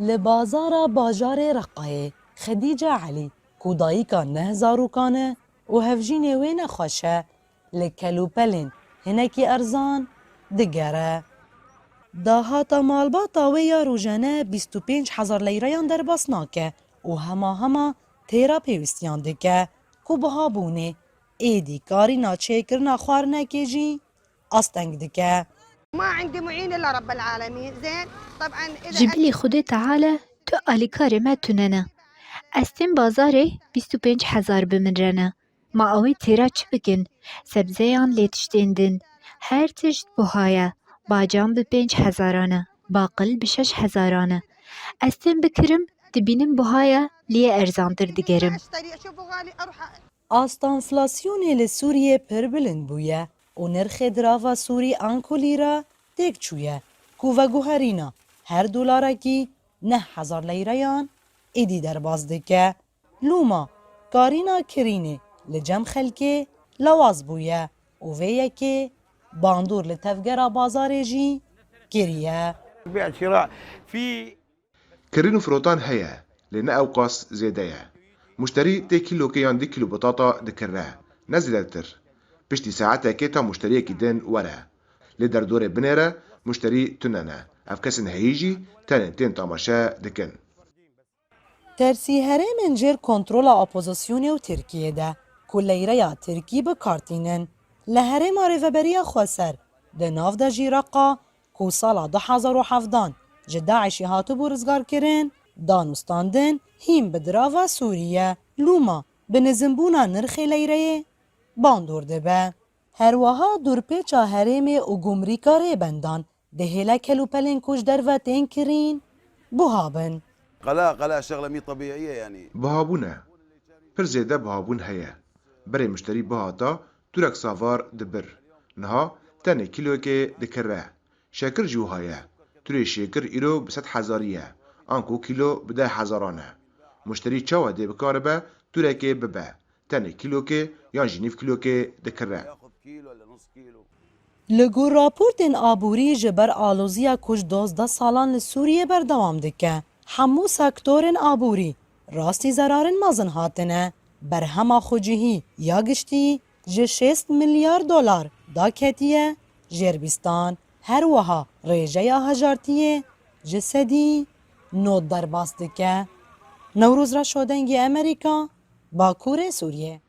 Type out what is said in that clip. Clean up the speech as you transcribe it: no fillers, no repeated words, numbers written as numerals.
لبازارا باجار رقای خدیجه علی کوداییکا نه زاروکانه و هفجین وین خوشه لکلوپلین هنکی ارزان دگره. داهاتا مالباتا و یا روژانه 25,000 لیریان در باسناکه و هما تیرا پیوستیان دکه کو بها بونه ایدی کاری ناچه کرنا خوار نکیجی استنگ دکه. ما عندي معين الا رب العالمين زين طبعا اذا جبلي خودي تعالى تو اليكاري ما تننا استن بازاري 25,000 بمنرنا ما اوي تيرا چ بكن سبزيان ليتشتندن هر تشت بوهايا باجان ب 5,000 باقل ب 6,000 استن بكرم دبينم بوهايا ليه ارزاندر دگرم. اشتري اشوفه غالي اروح آستانفلاسیونی لسوریه پر بلند بویه و نرخ دراوا سوری آنکو لیرا تک چویه کو و گوهرینا هر دلاره کی 9,000 لیریان ایدی در باز دکه لوما کارینا کرینه لجم خلکه لواز بویه و ویه که باندور لتفگرا بازاره جی گریه. بيع شراء في كرين فروتان هيا لأن أوقاس زيادية مشتري تي كيلو كيان دي كيلو بطاطا دكراه نزلتر بشتي ساعتها كيتا مشتري كيدن ورا لدر دور بنيرة مشتري تنانا أفكاسن هيجي تانتين تاماشا دكن. ترسی هرم انجر کنترل اپوزیسیون و ترکیه ده کلیره یا ترکی به کارتینن لهرم ریفبریا خواسر ده ناف ده جیراقا کو سالا 2017 جداعشی هاتو برزگار کرن دانستاندن هیم بدراوا سوریه لوما به نزنبونا نرخ لیره باندورده به هرواها دورپیچا هرم و گمریکا ری بندان ده هلا کلوپلن کش در و تین کرین بوهابن. قلاء شغله مي طبيعيه يعني بهابونه پر زيادة بهابون هيا بري مشتري بهاتا تورك سافار دبر نها تاني كيلو كي دكراه شاكر جو هيا توري شاكر إيرو بست حزارية انكو كيلو بدا حزارانه مشتري چاوا دي بكاربه توري كي ببا تاني كيلو كي يان جنيف كيلو كي دكراه. ياخذ كيلو ولا نص كيلو. لگو راپورتن آبوری جبر آلوزیا کش 12 سالان لسوریه بردوام دکه. همو سکتورن آبوری راستی زرارن مازن هاتنه بر هما خوجهی یا گشتی جه 6 میلیارد دلار دا کتیه جربستان هر وها ریجه یا هجارتیه جسدی نود در باست دکه. نوروز را شدنگی امریکا باکور سوریه.